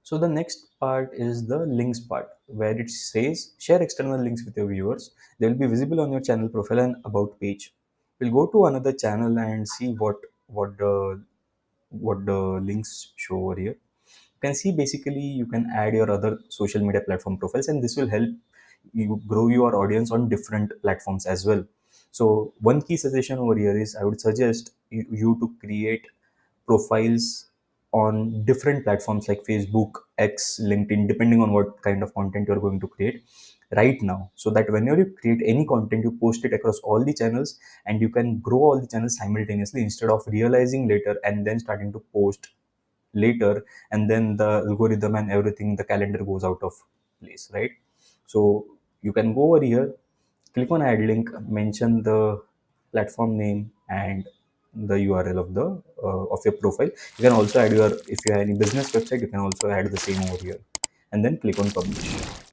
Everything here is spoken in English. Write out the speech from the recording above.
So the next part is the links part, where it says share external links with your viewers. They will be visible on your channel profile and about page. We'll go to another channel and see what the what the links show over here. You can see basically you can add your other social media platform profiles, and this will help you grow your audience on different platforms as well. So one key suggestion over here is I would suggest you to create profiles on different platforms like Facebook, X, LinkedIn, depending on what kind of content you're going to create right now, so that whenever you create any content, you post it across all the channels, and you can grow all the channels simultaneously instead of realizing later and then starting to post later, and then the algorithm and everything, the calendar goes out of place, right? So you can go over here, click on add link, mention the platform name and the URL of your profile. You can also add your, if you have any business website, you can also add the same over here, and then click on publish.